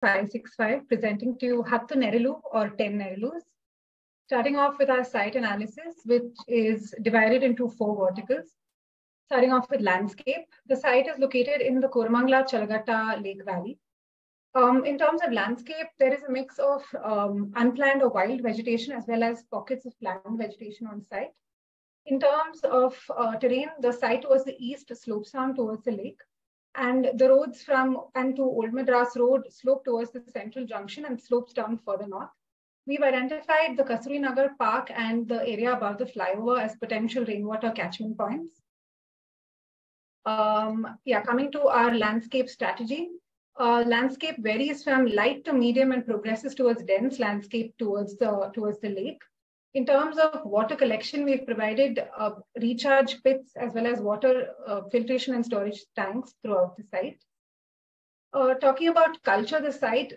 565, presenting to you Hattu Neralu or 10 Neralus. Starting off with our site analysis, which is divided into 4 verticals. Starting off with landscape, the site is located in the Koramangala Chalagatta Lake Valley. In terms of landscape, there is a mix of unplanned or wild vegetation as well as pockets of planned vegetation on site. In terms of terrain, the site towards the east slopes down towards the lake, and the roads from and to Old Madras Road slope towards the central junction and slopes down further north. We've identified the Kasturi Nagar Park and the area above the flyover as potential rainwater catchment points. Coming to our landscape strategy. Landscape varies from light to medium and progresses towards dense landscape towards the lake. In terms of water collection, we've provided recharge pits as well as water filtration and storage tanks throughout the site. Talking about culture, the site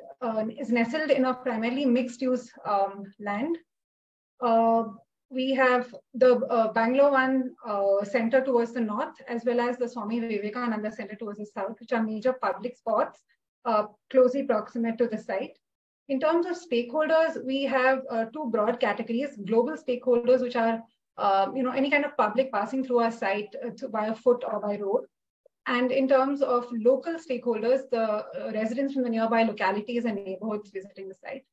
is nestled in a primarily mixed-use land. We have the Bangalore One Center towards the north, as well as the Swami Vivekananda Center towards the south, which are major public spots closely proximate to the site. In terms of stakeholders, we have 2 broad categories: global stakeholders, which are any kind of public passing through our site by foot or by road. And in terms of local stakeholders, the residents from the nearby localities and neighborhoods visiting the site.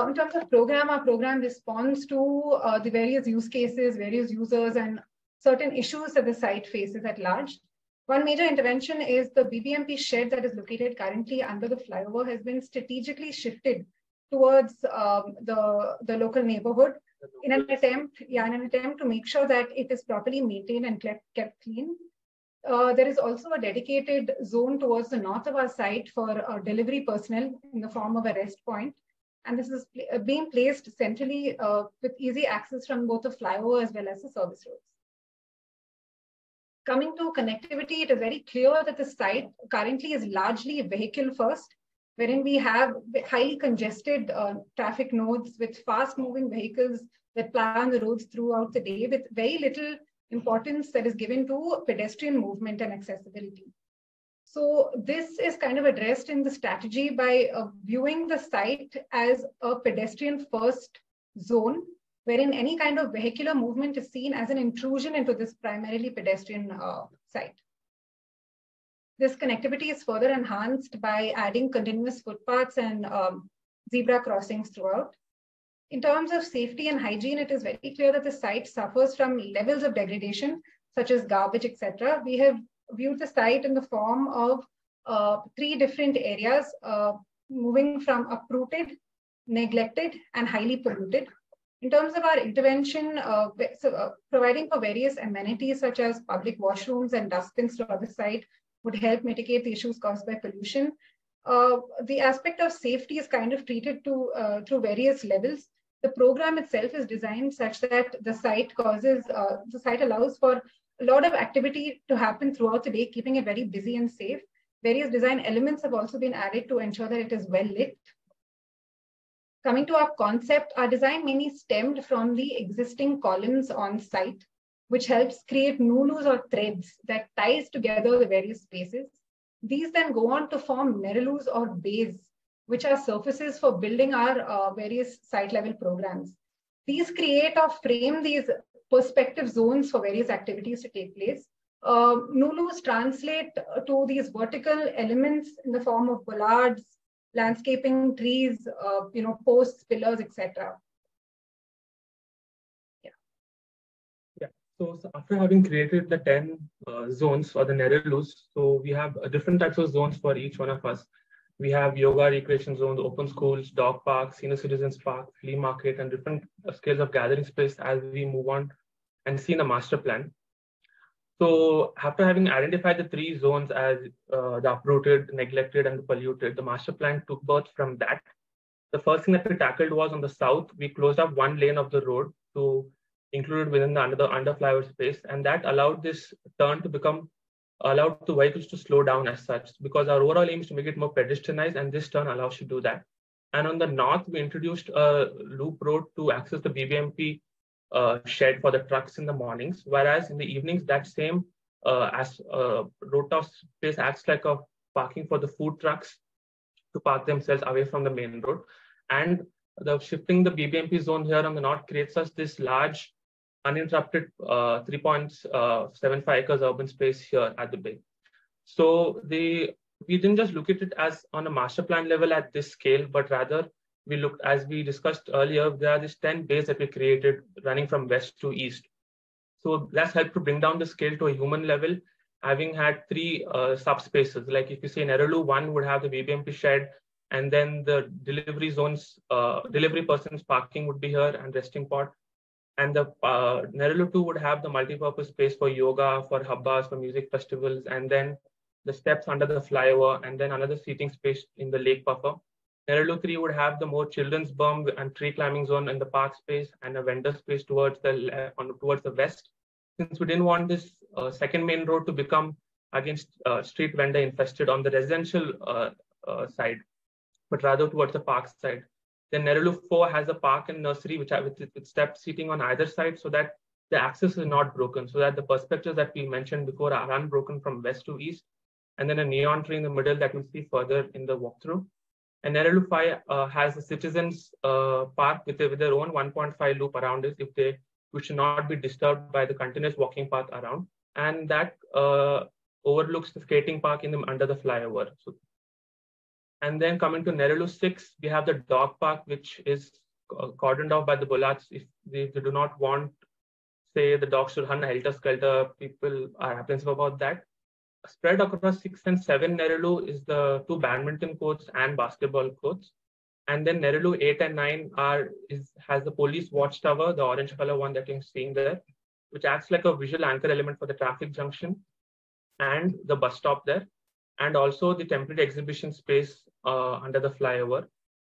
In terms of program, our program responds to the various use cases, various users, and certain issues that the site faces at large. One major intervention is the BBMP shed that is located currently under the flyover has been strategically shifted towards the local neighborhood in an attempt to make sure that it is properly maintained and kept clean. There is also a dedicated zone towards the north of our site for delivery personnel in the form of a rest point. And this is being placed centrally with easy access from both the flyover as well as the service roads. Coming to connectivity, it is very clear that the site currently is largely vehicle first, wherein we have highly congested traffic nodes with fast moving vehicles that ply on the roads throughout the day with very little importance that is given to pedestrian movement and accessibility. So this is kind of addressed in the strategy by viewing the site as a pedestrian first zone, wherein any kind of vehicular movement is seen as an intrusion into this primarily pedestrian site. This connectivity is further enhanced by adding continuous footpaths and zebra crossings throughout. In terms of safety and hygiene, it is very clear that the site suffers from levels of degradation, such as garbage, etc. We have viewed the site in the form of 3 different areas, moving from uprooted, neglected, and highly polluted. In terms of our intervention, providing for various amenities such as public washrooms and dustbins throughout the site would help mitigate the issues caused by pollution. The aspect of safety is kind of treated through various levels. The program itself is designed such that the site allows for a lot of activity to happen throughout the day, keeping it very busy and safe. Various design elements have also been added to ensure that it is well lit. Coming to our concept, our design mainly stemmed from the existing columns on site, which helps create nulus or threads that ties together the various spaces. These then go on to form Neralus or bays, which are surfaces for building our various site level programs. These create or frame these perspective zones for various activities to take place. Nulus translate to these vertical elements in the form of bollards, landscaping, trees, posts, pillars, etc. So after having created the 10 zones for the Neralus, so we have different types of zones for each one of us. We have yoga recreation zones, open schools, dog parks, senior citizens park, flea market, and different scales of gathering space as we move on and see in the master plan. So after having identified the 3 zones as the uprooted, neglected, and the polluted, the master plan took birth from that. The first thing that we tackled was on the south, we closed up 1 lane of the road to include it within the under flyover space, and that allowed this turn to allowed the vehicles to slow down as such, because our overall aim is to make it more pedestrianized, and this turn allows you to do that. And on the north, we introduced a loop road to access the BBMP shed for the trucks in the mornings, whereas in the evenings, that same road top space acts like a parking for the food trucks to park themselves away from the main road. And the shifting the BBMP zone here on the north creates us this large uninterrupted 3.75 acres urban space here at the bay. So we didn't just look at it as on a master plan level at this scale, but rather we looked, as we discussed earlier, there are these 10 bays that we created running from west to east. So that's helped to bring down the scale to a human level, having had 3 subspaces. Like if you say Neralu, 1 would have the BBMP shed, and then the delivery zones, delivery persons parking would be here and resting pot. And the Neralu 2 would have the multi-purpose space for yoga, for hubbas, for music festivals, and then the steps under the flyover, and then another seating space in the lake buffer. Neralu 3 would have the more children's berm and tree climbing zone in the park space, and a vendor space towards the west. Since we didn't want this second main road to become against street vendor infested on the residential side, but rather towards the park side. Then Neralu 4 has a park and nursery with step seating on either side, so that the access is not broken, so that the perspectives that we mentioned before are unbroken from west to east. And then a neon tree in the middle that we'll see further in the walkthrough. And Neralu 5 has a citizens park with their own 1.5 loop around it, which should not be disturbed by the continuous walking path around. And that overlooks the skating park under the flyover. So, and then coming to Neralu 6, we have the dog park, which is cordoned off by the bollards. If they do not want, say, the dogs should run helter-skelter, people are apprehensive about that. Spread across 6 and 7 Neralu is the 2 badminton courts and basketball courts. And then Neralu 8 and 9 has the police watchtower, the orange color one that you're seeing there, which acts like a visual anchor element for the traffic junction and the bus stop there, and also the temporary exhibition space under the flyover.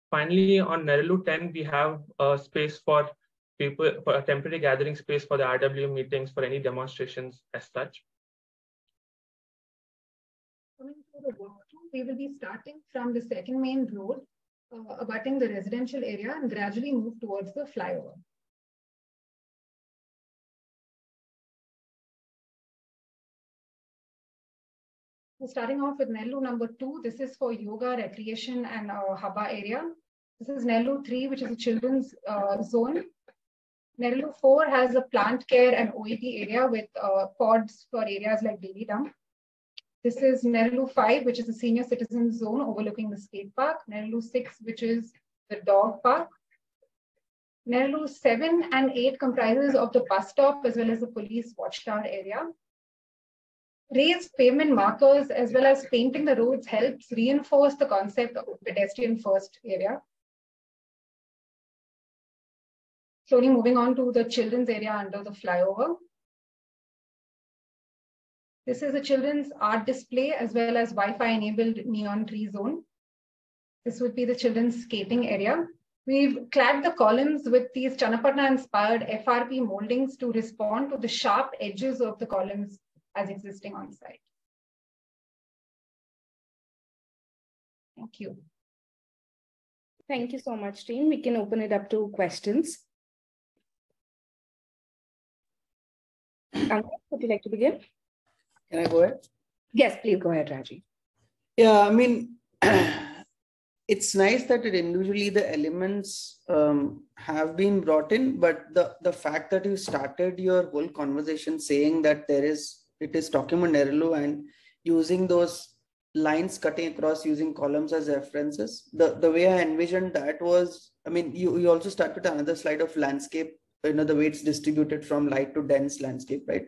Finally, on Neralu 10, we have a space for people, for a temporary gathering space for the RW meetings, for any demonstrations as such. Coming to the walkthrough, we will be starting from the second main road, abutting the residential area, and gradually move towards the flyover. So starting off with Neralu number 2, this is for yoga, recreation, and hubba area. This is Neralu 3, which is a children's zone. Neralu 4 has a plant care and OET area with pods for areas like daily dump. This is Neralu 5, which is a senior citizen zone overlooking the skate park. Neralu 6, which is the dog park. Neralu 7 and 8 comprises of the bus stop as well as the police watchtower area. Raised pavement markers as well as painting the roads helps reinforce the concept of pedestrian first area. Slowly moving on to the children's area under the flyover. This is a children's art display as well as Wi-Fi enabled neon tree zone. This would be the children's skating area. We've clad the columns with these Channapatna inspired FRP moldings to respond to the sharp edges of the columns as existing on site. Thank you. Thank you so much, team. We can open it up to questions. Ankit, would you like to begin? Can I go ahead? Yes, please go ahead, Raji. Yeah, I mean, it's nice that individually the elements have been brought in, but the fact that you started your whole conversation saying that it is talking about Neralu and using those lines cutting across using columns as references, the way I envisioned that was, I mean, you also start with another slide of landscape, you know, the way it's distributed from light to dense landscape, right?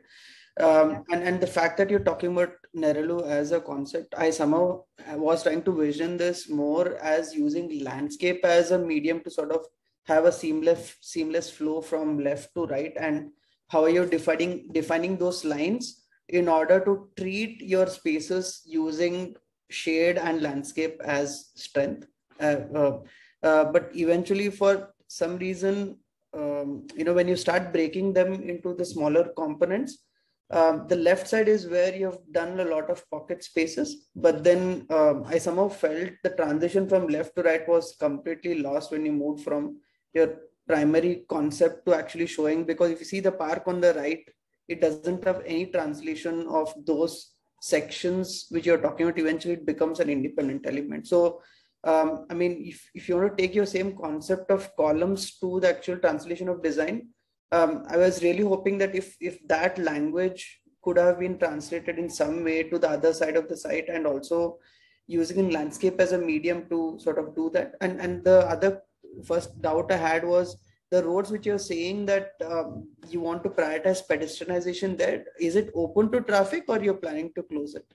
And the fact that you're talking about Neralu as a concept, I somehow was trying to vision this more as using landscape as a medium to sort of have a seamless flow from left to right, and how are you defining those lines in order to treat your spaces using shade and landscape as strength. But eventually, for some reason, you know, when you start breaking them into the smaller components, the left side is where you've done a lot of pocket spaces, but then I somehow felt the transition from left to right was completely lost when you moved from your primary concept to actually showing, because if you see the park on the right, it doesn't have any translation of those sections which you're talking about. Eventually it becomes an independent element. So I mean, if you want to take your same concept of columns to the actual translation of design, I was really hoping that if that language could have been translated in some way to the other side of the site, and also using in landscape as a medium to sort of do that. And the other first doubt I had was the roads which you're saying that you want to prioritize pedestrianization there. Is it open to traffic, or you're planning to close it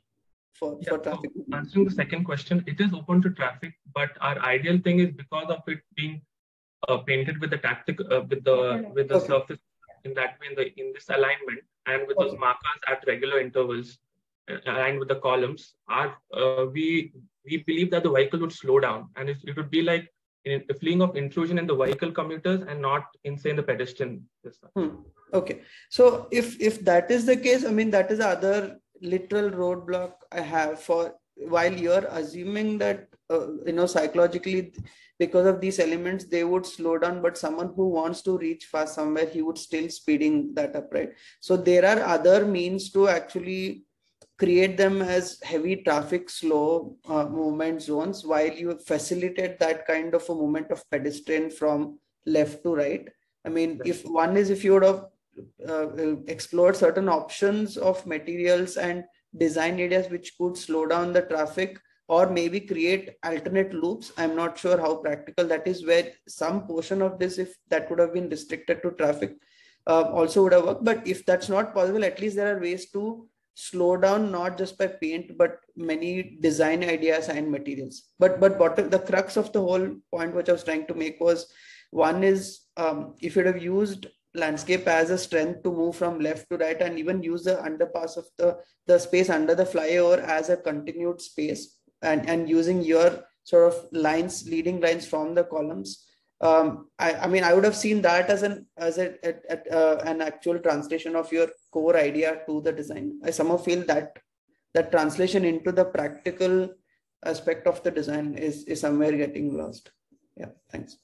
for traffic? So answering the second question, it is open to traffic, but our ideal thing is because of it being painted with the with the surface in that way in this alignment, and with those markers at regular intervals aligned with the columns, we believe that the vehicle would slow down, and it would be like a feeling of intrusion in the vehicle commuters and not in, say, in the pedestrian system. Okay, so if that is the case, I mean, that is the other literal roadblock I have for, while you're assuming that psychologically because of these elements they would slow down, but someone who wants to reach fast somewhere, he would still speeding that up, right? So there are other means to actually create them as heavy traffic slow movement zones, while you facilitate that kind of a movement of pedestrian from left to right. I mean, if you would have explored certain options of materials and design areas which could slow down the traffic, or maybe create alternate loops. I'm not sure how practical that is, where some portion of this, if that would have been restricted to traffic, also would have worked. But if that's not possible, at least there are ways to slow down, not just by paint, but many design ideas and materials. But the crux of the whole point which I was trying to make was, one is if you'd have used landscape as a strength to move from left to right, and even use the underpass of the space under the flyover as a continued space, and using your sort of leading lines from the columns. I mean, I would have seen that as an actual translation of your core idea to the design. I somehow feel that translation into the practical aspect of the design is somewhere getting lost. Yeah, thanks.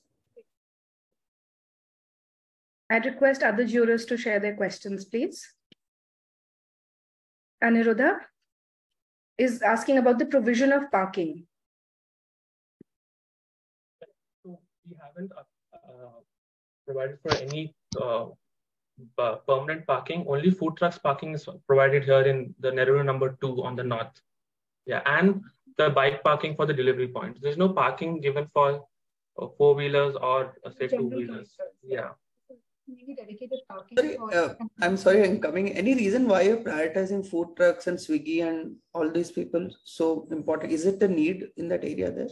I'd request other jurors to share their questions, please. Aniruddha is asking about the provision of parking. So we haven't provided for any permanent parking. Only food trucks parking is provided here in the Neralu number 2 on the north. Yeah, and the bike parking for the delivery point. There's no parking given for 4-wheelers or say 2-wheelers. Yeah. Maybe dedicated parking. I'm sorry, I'm coming. Any reason why you're prioritizing food trucks and Swiggy and all these people so important? Is it a need in that area there?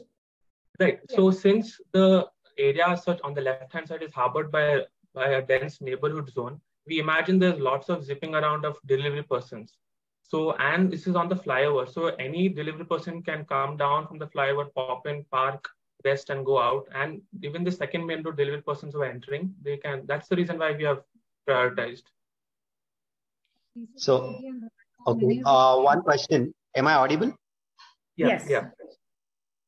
Right. Yeah. So since the area such on the left-hand side is harbored by a dense neighborhood zone, we imagine there's lots of zipping around of delivery persons. So, and this is on the flyover. So any delivery person can come down from the flyover, pop in, park, rest, and go out. And even the second main road delivery persons who are entering, they can. That's the reason why we have prioritized. So, okay. One question. Am I audible? Yeah, yes. Yeah.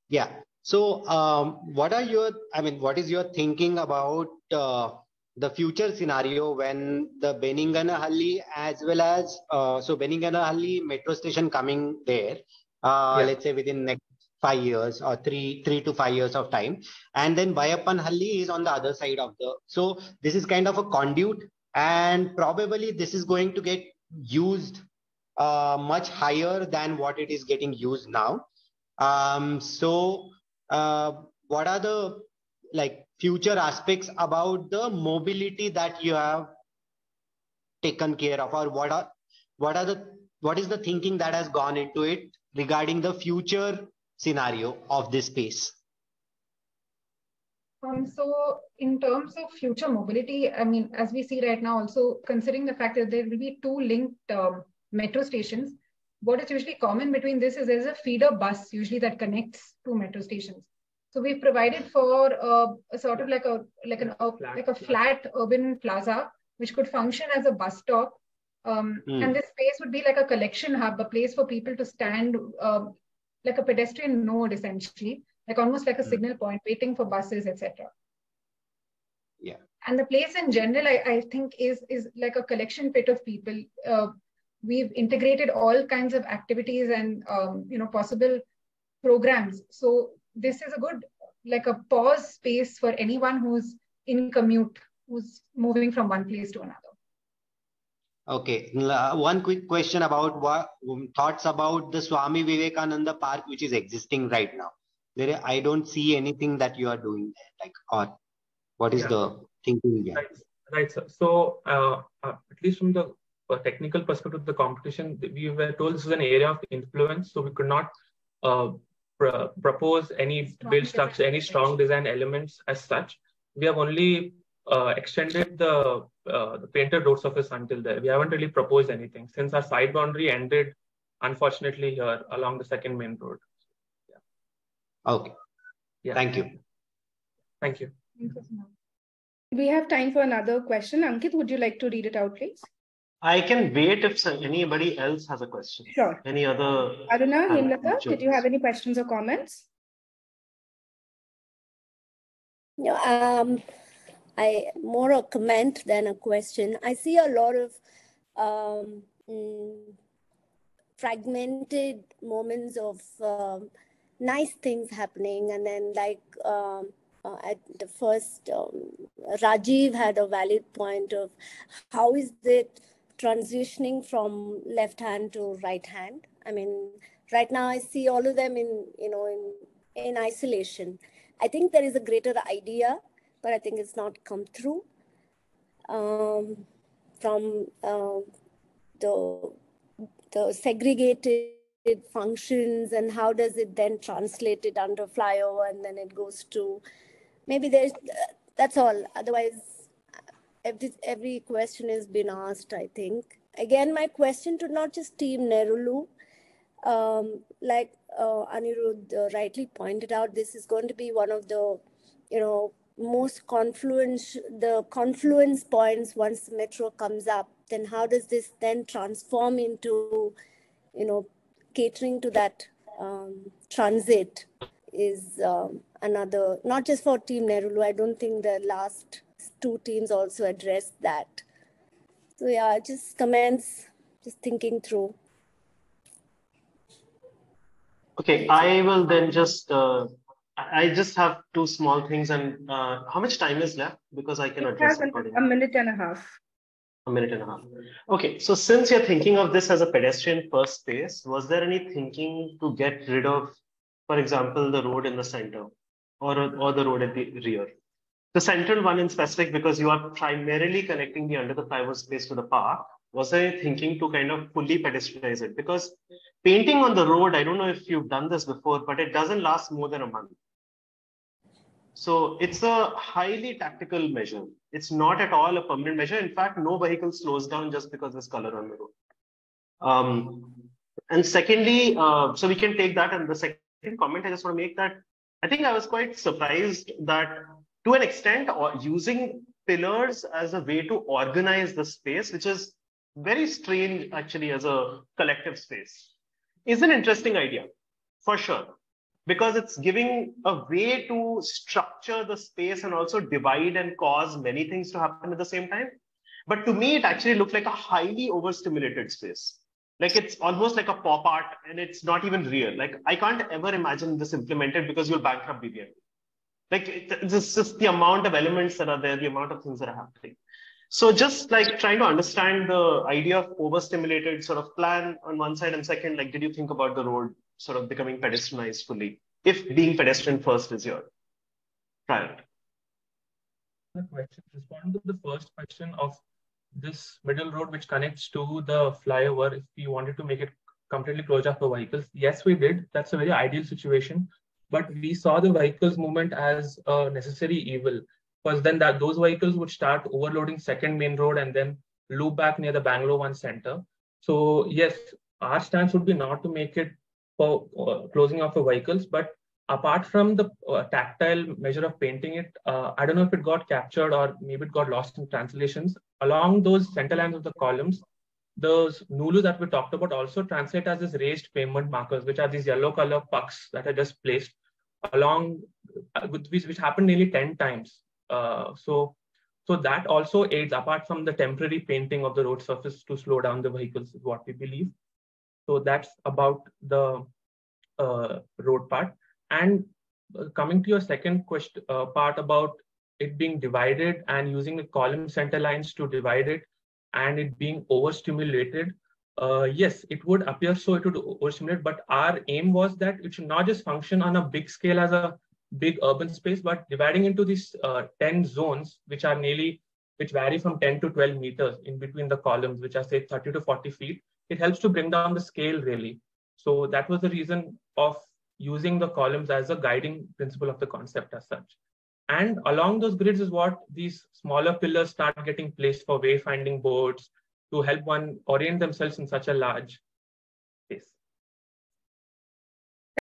Yeah. So, what is your thinking about the future scenario when the Beninganahalli as well as Beninganahalli metro station coming there, let's say within next 5 years or 3 to 5 years of time, and then Bayappanhalli is on the other side of so this is kind of a conduit, and probably this is going to get used much higher than what it is getting used now. What are the future aspects about the mobility that you have taken care of, or what is the thinking that has gone into it regarding the future scenario of this space? So in terms of future mobility, I mean, as we see right now, also considering the fact that there will be 2 linked metro stations, what is usually common between this is there's a feeder bus usually that connects 2 metro stations. So we've provided for a sort of like a flat urban plaza, which could function as a bus stop. And this space would be like a collection hub, a place for people to stand, like a pedestrian node, essentially, like almost like a signal point, waiting for buses, etc. Yeah. And the place in general, I think, is like a collection pit of people. We've integrated all kinds of activities and possible programs. So this is a good, like a pause space for anyone who's in commute, who's moving from one place to another. Okay, one quick question about what thoughts about the Swami Vivekananda Park, which is existing right now. I don't see anything that you are doing there, like, or what is the thinking behind? Right, sir. So, at least from the technical perspective of the competition, we were told this is an area of influence, so we could not propose any build structure, any strong design elements as such. We have only extended the painted road surface until there. We haven't really proposed anything since our side boundary ended, unfortunately, here along the second main road. Okay. Yeah. Thank you. Thank you. We have time for another question. Ankit, would you like to read it out, please? I can wait if anybody else has a question. Sure. Any other? Aruna, Hemlata, did you have any questions or comments? No, I more a comment than a question. I see a lot of fragmented moments of nice things happening, and then like at the first, Rajiv had a valid point of how is it transitioning from left hand to right hand. I mean, right now I see all of them in isolation. I think there is a greater idea, but I think it's not come through from the segregated functions, and how does it then translate it under flyover, and then it goes to maybe there's that's all. Otherwise, every question has been asked, I think. Again, my question to not just Team Neralu, like Anirudh rightly pointed out, this is going to be one of the, most confluence points once the metro comes up. Then how does this then transform into, catering to that transit is another, not just for Team Neralu. I don't think the last two teams also addressed that. So yeah, just comments, just thinking through. Okay, I will then just, I just have two small things. And how much time is left? Because I can address accordingly. A minute and a half. A minute and a half. Okay, so since you're thinking of this as a pedestrian first space, was there any thinking to get rid of, for example, the road in the center or the road at the rear? The central one in specific, because you are primarily connecting the under the flyover space to the park. Was there thinking to kind of fully pedestrianize it? Because painting on the road, I don't know if you've done this before, but it doesn't last more than a month. So it's a highly tactical measure. It's not at all a permanent measure. In fact, no vehicle slows down just because there's color on the road. And secondly, so we can take that. And the second comment I just want to make that I think I was quite surprised that to an extent, using pillars as a way to organize the space, which is very strange actually as a collective space, is an interesting idea for sure, because it's giving a way to structure the space and also divide and cause many things to happen at the same time. But to me, it actually looked like a highly overstimulated space. Like it's almost like a pop art, and it's not even real. Like I can't ever imagine this implemented because you'll bankrupt BBM. Like it's just the amount of elements that are there, the amount of things that are happening. So just like trying to understand the idea of overstimulated sort of plan on one side, and second, like, did you think about the road sort of becoming pedestrianized fully, if being pedestrian first is your priority? Respond to the first question of this middle road which connects to the flyover. If we wanted to make it completely closed off for vehicles, yes, we did. That's a very ideal situation. But we saw the vehicles movement as a necessary evil, because then those vehicles would start overloading second main road and then loop back near the Bangalore One Center. So yes, our stance would be not to make it for closing off for vehicles, but apart from the tactile measure of painting it, I don't know if it got captured or maybe it got lost in translations. Along those center lines of the columns, those nulu that we talked about also translate as these raised pavement markers, which are these yellow color pucks that are just placed along, which happened nearly 10 times. So that also aids, apart from the temporary painting of the road surface to slow down the vehicles, is what we believe. So that's about the road part. And coming to your second question part about it being divided and using the column center lines to divide it and it being overstimulated, yes, it would appear so, it would overstimulate, but our aim was that it should not just function on a big scale as a big urban space, but dividing into these 10 zones, which vary from 10 to 12 meters in between the columns, which are say 30 to 40 feet. It helps to bring down the scale really. So that was the reason of using the columns as a guiding principle of the concept as such. And along those grids is what these smaller pillars start getting placed for wayfinding boards to help one orient themselves in such a large space.